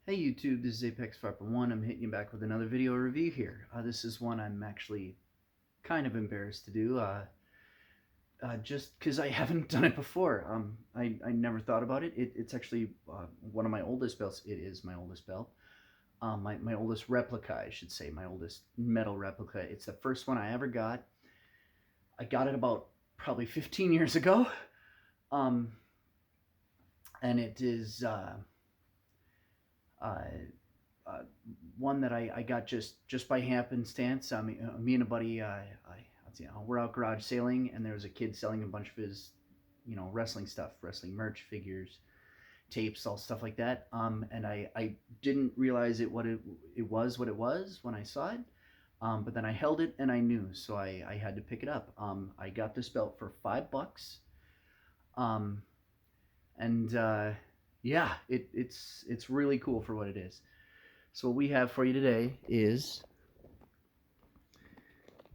Hey YouTube, this is Apex 5.1. I'm hitting you back with another video review here. This is one I'm actually kind of embarrassed to do, just because I haven't done it before. I never thought about it. It's actually one of my oldest belts. It is my oldest belt. My oldest replica, I should say, my oldest metal replica. It's the first one I ever got. I got it about probably 15 years ago. Um, and it is uh, uh, one that I got just by happenstance. Me and a buddy, we're out garage sailing, and there was a kid selling a bunch of his, wrestling stuff, wrestling merch, figures, tapes, all stuff like that. And I didn't realize it was what it was when I saw it. But then I held it and I knew, so I had to pick it up. I got this belt for $5. Um, and yeah, it's really cool for what it is. So what we have for you today is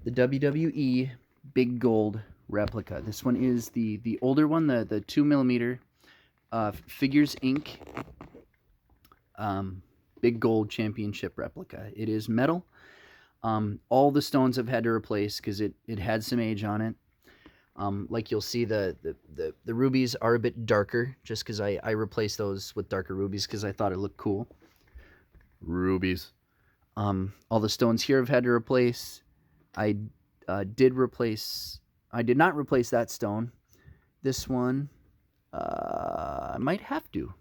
the WWE Big Gold Replica. This one is the older one, the 2mm Figures Inc. Big Gold Championship Replica. It is metal. All the stones I've had to replace because it had some age on it. Like you'll see, the rubies are a bit darker just because I replaced those with darker rubies because I thought it looked cool. Rubies. All the stones here I've had to replace. I did not replace that stone. This one, I might have to.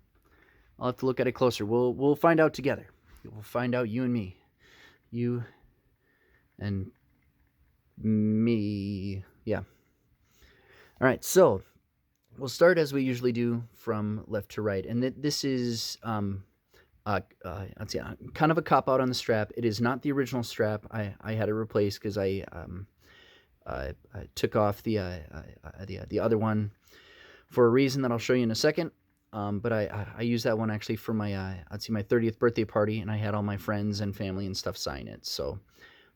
I'll have to look at it closer. We'll find out together. We'll find out, you and me. You and me. Yeah. All right, so we'll start as we usually do from left to right. And this is let's see, kind of a cop out on the strap. It is not the original strap. I had to replace because I took off the other one for a reason that I'll show you in a second. But I used that one actually for my my 30th birthday party, and I had all my friends and family and stuff sign it. So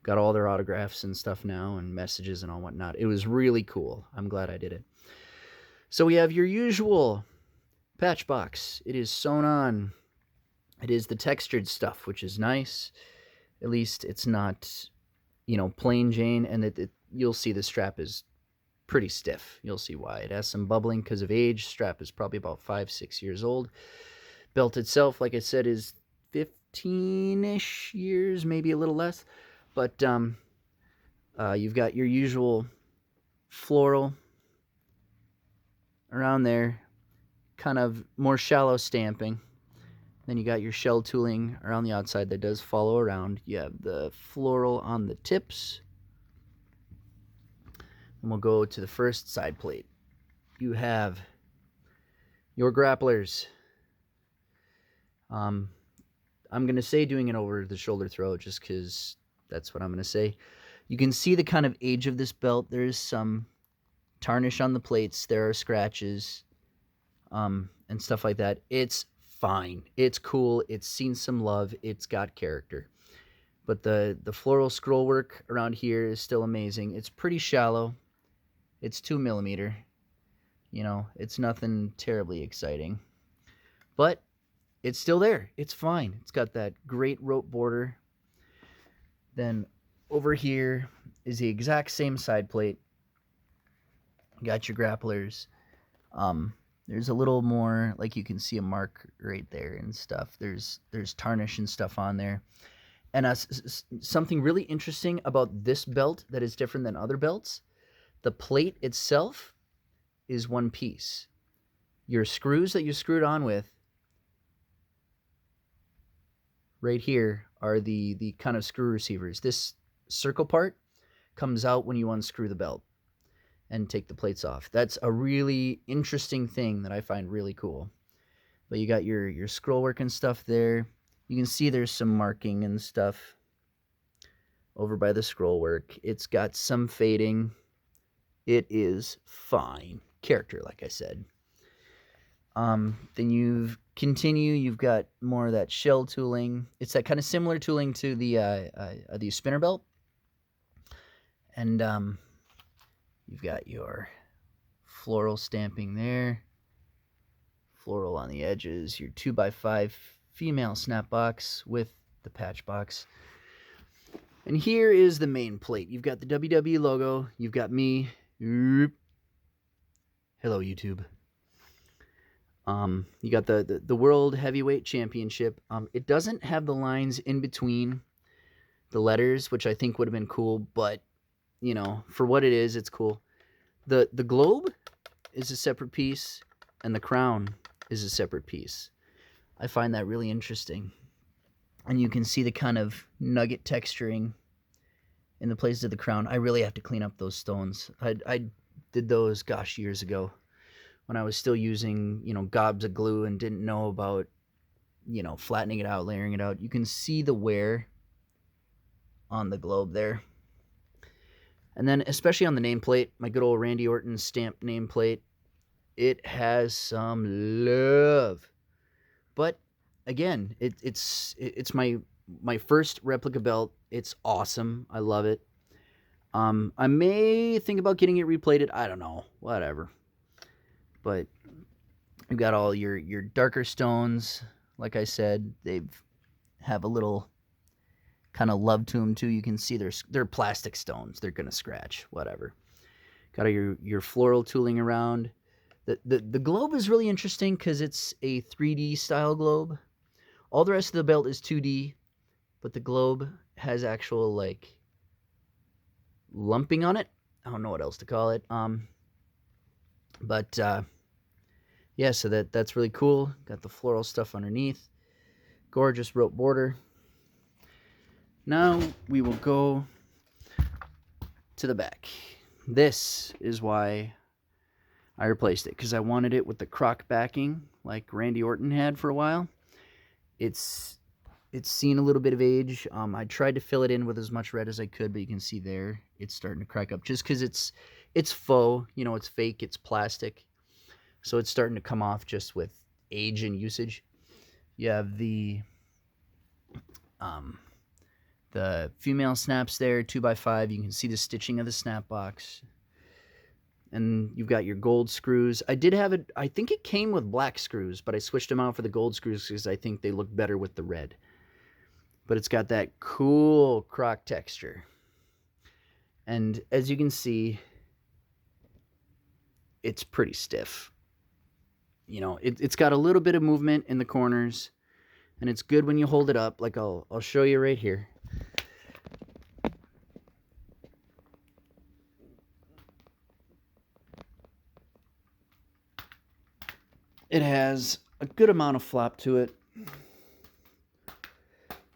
got all their autographs and stuff now, and messages and all whatnot. It was really cool. I'm glad I did it. So we have your usual patch box. It is sewn on. It is the textured stuff, which is nice. At least it's not, plain Jane. And you'll see the strap is pretty stiff. You'll see why. It has some bubbling because of age. Strap is probably about 5-6 years old. Belt itself, like I said, is 15-ish years, maybe a little less. But you've got your usual floral around there, kind of more shallow stamping. Then you got your shell tooling around the outside that does follow around. You have the floral on the tips. And we'll go to the first side plate. You have your grapplers. I'm going to say doing it over the shoulder throw just because that's what I'm going to say. You can see the kind of age of this belt. There's some tarnish on the plates. There are scratches and stuff like that. It's fine. It's cool. It's seen some love. It's got character. But the floral scroll work around here is still amazing. It's pretty shallow. It's 2mm. It's nothing terribly exciting. But it's still there. It's fine. It's got that great rope border. Then over here is the exact same side plate. You got your grapplers. There's a little more, like you can see a mark right there and stuff. There's tarnish and stuff on there. And something really interesting about this belt that is different than other belts, the plate itself is one piece. Your screws that you screwed on with right here are the kind of screw receivers. This circle part comes out when you unscrew the belt and take the plates off. That's a really interesting thing that I find really cool. But you got your scroll work and stuff there. You can see there's some marking and stuff over by the scroll work. It's got some fading. It is fine. Character, like I said. Then you've got more of that shell tooling. It's that kind of similar tooling to the spinner belt. And you've got your floral stamping there. Floral on the edges. Your 2x5 female snap box with the patch box. And here is the main plate. You've got the WWE logo. You've got me. Hello, YouTube. You got the World Heavyweight Championship. It doesn't have the lines in between the letters, which I think would have been cool, but, you know, for what it is, it's cool. The globe is a separate piece, and the crown is a separate piece. I find that really interesting. And you can see the kind of nugget texturing in the places of the crown. I really have to clean up those stones. I did those, gosh, years ago when I was still using, you know, gobs of glue and didn't know about, you know, flattening it out, layering it out. You can see the wear on the globe there. And then especially on the nameplate, my good old Randy Orton stamped nameplate, it has some love. But again, it's my first replica belt. It's awesome. I love it. I may think about getting it replated. I don't know. Whatever. But you've got all your darker stones. Like I said, they have a little kind of love to them too. You can see they're plastic stones. They're gonna scratch. Whatever. Got your floral tooling around. The globe is really interesting because it's a 3D style globe. All the rest of the belt is 2D, but the globe has actual like lumping on it. I don't know what else to call it. Yeah, so that's really cool. Got the floral stuff underneath. Gorgeous rope border. Now we will go to the back. This is why I replaced it, because I wanted it with the croc backing like Randy Orton had for a while. It's seen a little bit of age. I tried to fill it in with as much red as I could, but you can see there it's starting to crack up just because it's faux, you know, it's fake, it's plastic. So it's starting to come off just with age and usage. You have the female snaps there, 2x5. You can see the stitching of the snap box. And you've got your gold screws. I did have it, I think it came with black screws, but I switched them out for the gold screws because I think they look better with the red. But it's got that cool croc texture. And as you can see, it's pretty stiff. You know, it's got a little bit of movement in the corners, and it's good when you hold it up. Like I'll show you right here. It has a good amount of flop to it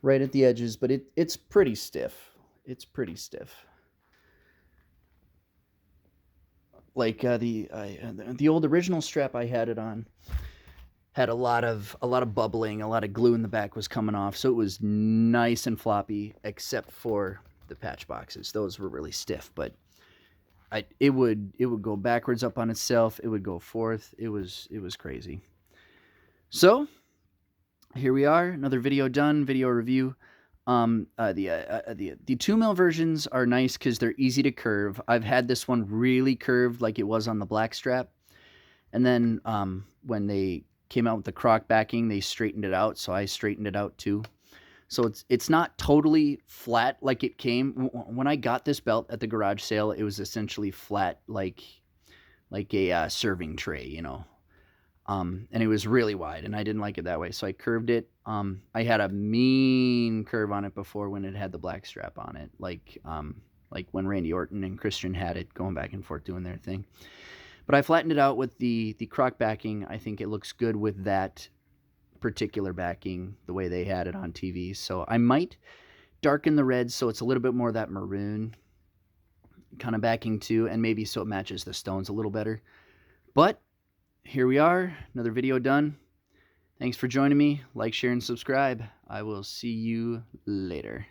right at the edges, but it's pretty stiff. It's pretty stiff. Like the old original strap I had it on had a lot of bubbling, a lot of glue in the back was coming off, so it was nice and floppy, except for the patch boxes. Those were really stiff, but it would go backwards up on itself. It would go forth. It was crazy. So here we are, another video done, video review. The 2 mil versions are nice because they're easy to curve. I've had this one really curved like it was on the black strap, and then when they came out with the croc backing, they straightened it out, so I straightened it out too. So it's not totally flat like it came. When I got this belt at the garage sale, it was essentially flat like a serving tray, you know. And it was really wide, and I didn't like it that way, so I curved it. I had a mean curve on it before when it had the black strap on it, like when Randy Orton and Christian had it, going back and forth doing their thing. But I flattened it out with the croc backing. I think it looks good with that particular backing, the way they had it on TV. So I might darken the red so it's a little bit more of that maroon kind of backing too, and maybe so it matches the stones a little better. But here we are, another video done. Thanks for joining me. Like, share, and subscribe. I will see you later.